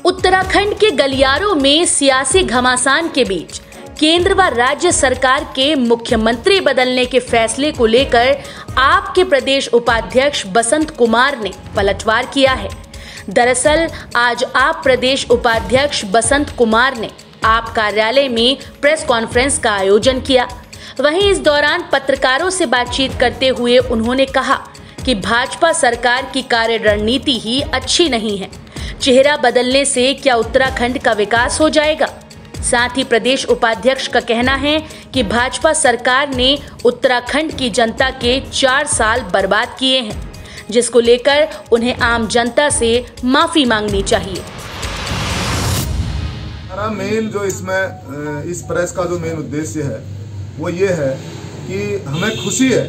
उत्तराखंड के गलियारों में सियासी घमासान के बीच केंद्र व राज्य सरकार के मुख्यमंत्री बदलने के फैसले को लेकर आप के प्रदेश उपाध्यक्ष बसंत कुमार ने पलटवार किया है। दरअसल आज आप प्रदेश उपाध्यक्ष बसंत कुमार ने आप कार्यालय में प्रेस कॉन्फ्रेंस का आयोजन किया। वहीं इस दौरान पत्रकारों से बातचीत करते हुए उन्होंने कहा कि भाजपा सरकार की कार्य रणनीति ही अच्छी नहीं है। चेहरा बदलने से क्या उत्तराखंड का विकास हो जाएगा? साथ ही प्रदेश उपाध्यक्ष का कहना है कि भाजपा सरकार ने उत्तराखंड की जनता के 4 साल बर्बाद किए हैं, जिसको लेकर उन्हें आम जनता से माफी मांगनी चाहिए। हमारा मेन जो इसमें इस प्रेस का जो मेन उद्देश्य है वो ये है कि हमें खुशी है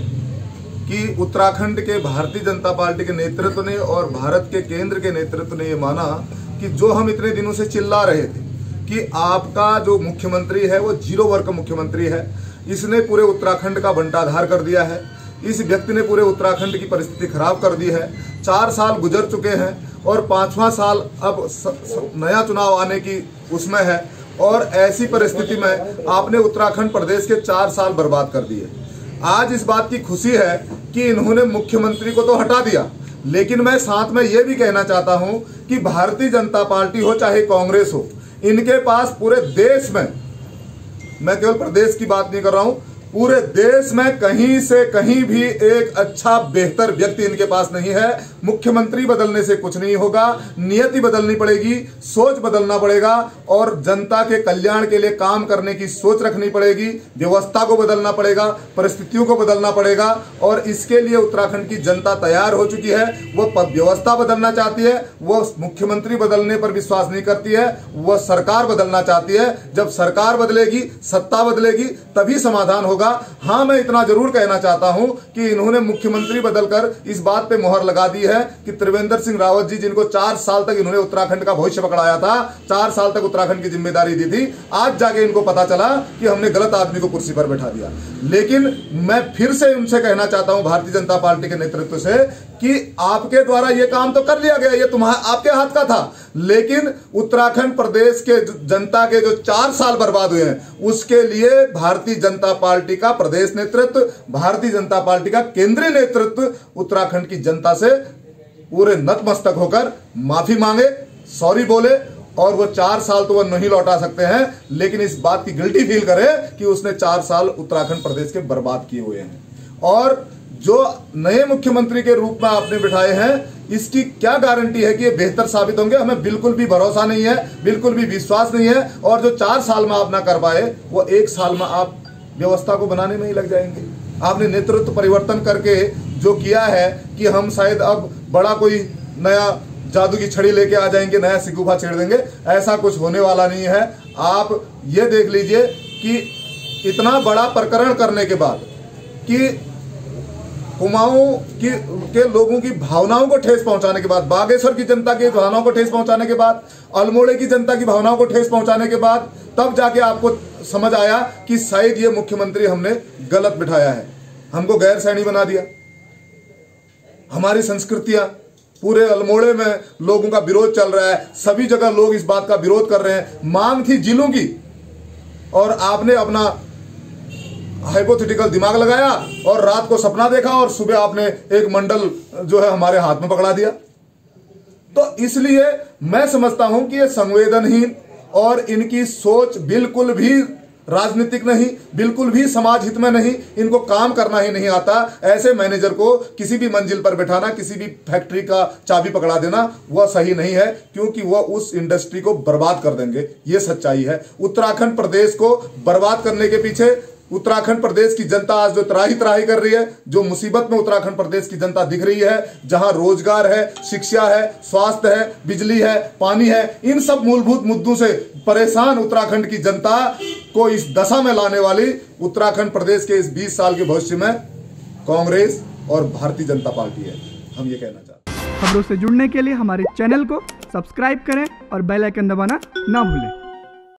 कि उत्तराखंड के भारतीय जनता पार्टी के नेतृत्व ने और भारत के केंद्र के नेतृत्व ने ये माना कि जो हम इतने दिनों से चिल्ला रहे थे कि आपका जो मुख्यमंत्री है वो 0 वर्ग का मुख्यमंत्री है, इसने पूरे उत्तराखंड का बंटाधार कर दिया है। इस व्यक्ति ने पूरे उत्तराखंड की परिस्थिति खराब कर दी है। 4 साल गुजर चुके हैं और 5वां साल अब नया चुनाव आने की उसमें है और ऐसी परिस्थिति में आपने उत्तराखंड प्रदेश के 4 साल बर्बाद कर दिए। आज इस बात की खुशी है कि इन्होंने मुख्यमंत्री को तो हटा दिया, लेकिन मैं साथ में ये भी कहना चाहता हूं कि भारतीय जनता पार्टी हो चाहे कांग्रेस हो, इनके पास पूरे देश में, मैं केवल प्रदेश की बात नहीं कर रहा हूं, पूरे देश में कहीं से कहीं भी एक अच्छा बेहतर व्यक्ति इनके पास नहीं है। मुख्यमंत्री बदलने से कुछ नहीं होगा, नियति बदलनी पड़ेगी, सोच बदलना पड़ेगा और जनता के कल्याण के लिए काम करने की सोच रखनी पड़ेगी, व्यवस्था को बदलना पड़ेगा, परिस्थितियों को बदलना पड़ेगा और इसके लिए उत्तराखंड की जनता तैयार हो चुकी है। वो व्यवस्था बदलना चाहती है, वो मुख्यमंत्री बदलने पर विश्वास नहीं करती है, वो सरकार बदलना चाहती है। जब सरकार बदलेगी, सत्ता बदलेगी, तभी समाधान होगा। हाँ, मैं इतना जरूर कहना चाहता हूं कि इन्होंने मुख्यमंत्री बदलकर इस बात पे मोहर लगा दी है कि त्रिवेंद्र सिंह रावत जी, जिनको 4 साल तक इन्होंने उत्तराखंड का भविष्य पकड़ाया था, 4 साल तक उत्तराखंड की जिम्मेदारी दी थी, आज जाके इनको पता चला कि हमने गलत आदमी को कुर्सी पर बैठा दिया। लेकिन मैं फिर से उनसे कहना चाहता हूं, भारतीय जनता पार्टी के नेतृत्व से, कि आपके द्वारा यह काम तो कर लिया गया, ये आपके हाथ का था, लेकिन उत्तराखंड प्रदेश के जनता के जो 4 साल बर्बाद हुए हैं, उसके लिए भारतीय जनता पार्टी का प्रदेश नेतृत्व, भारतीय जनता पार्टी का केंद्रीय नेतृत्व उत्तराखंड की जनता से पूरे नतमस्तक होकर माफी मांगे, सॉरी बोले और वो 4 साल तो वो नहीं लौटा सकते हैं, लेकिन इस बात की गिल्टी फील करे कि उसने 4 साल उत्तराखंड प्रदेश के बर्बाद किए हुए हैं। और जो नए मुख्यमंत्री के रूप में आपने बिठाए हैं, इसकी क्या गारंटी है कि ये बेहतर साबित होंगे? हमें बिल्कुल भी भरोसा नहीं है, बिल्कुल भी विश्वास नहीं है। और जो 4 साल में आप ना कर पाए, वो 1 साल में आप व्यवस्था को बनाने में ही लग जाएंगे। आपने नेतृत्व परिवर्तन करके जो किया है कि हम शायद अब बड़ा कोई नया जादू की छड़ी लेके आ जाएंगे, नया सिगुफा छेड़ देंगे, ऐसा कुछ होने वाला नहीं है। आप ये देख लीजिए कि इतना बड़ा प्रकरण करने के बाद कि कुमाऊं के लोगों की भावनाओं को ठेस पहुंचाने के बाद, बागेश्वर की जनता की भावनाओं को ठेस पहुंचाने के बाद, अल्मोड़े की जनता की भावनाओं को ठेस पहुंचाने के बाद, तब जाके आपको समझ आया कि शायद ये मुख्यमंत्री हमने गलत बिठाया है, हमको गैर सैनी बना दिया। हमारी संस्कृतियां, पूरे अल्मोड़े में लोगों का विरोध चल रहा है, सभी जगह लोग इस बात का विरोध कर रहे हैं। मांग थी जिलों की और आपने अपना हाइपोथेटिकल दिमाग लगाया और रात को सपना देखा और सुबह आपने एक मंडल जो है हमारे हाथ में पकड़ा दिया। तो इसलिए मैं समझता हूं कि ये संवेदनहीन और इनकी सोच बिल्कुल भी राजनीतिक नहीं, बिल्कुल भी समाज हित में नहीं, इनको काम करना ही नहीं आता। ऐसे मैनेजर को किसी भी मंजिल पर बैठाना, किसी भी फैक्ट्री का चाबी पकड़ा देना, वह सही नहीं है, क्योंकि वह उस इंडस्ट्री को बर्बाद कर देंगे। ये सच्चाई है। उत्तराखंड प्रदेश को बर्बाद करने के पीछे उत्तराखंड प्रदेश की जनता आज जो त्राही कर रही है, जो मुसीबत में उत्तराखंड प्रदेश की जनता दिख रही है, जहां रोजगार है, शिक्षा है, स्वास्थ्य है, बिजली है, पानी है, इन सब मूलभूत मुद्दों से परेशान उत्तराखंड की जनता को इस दशा में लाने वाली उत्तराखंड प्रदेश के इस 20 साल के भविष्य में कांग्रेस और भारतीय जनता पार्टी है। हम ये कहना चाहते हैं। खबरों से जुड़ने के लिए हमारे चैनल को सब्सक्राइब करें और बेल आइकन दबाना ना भूलें।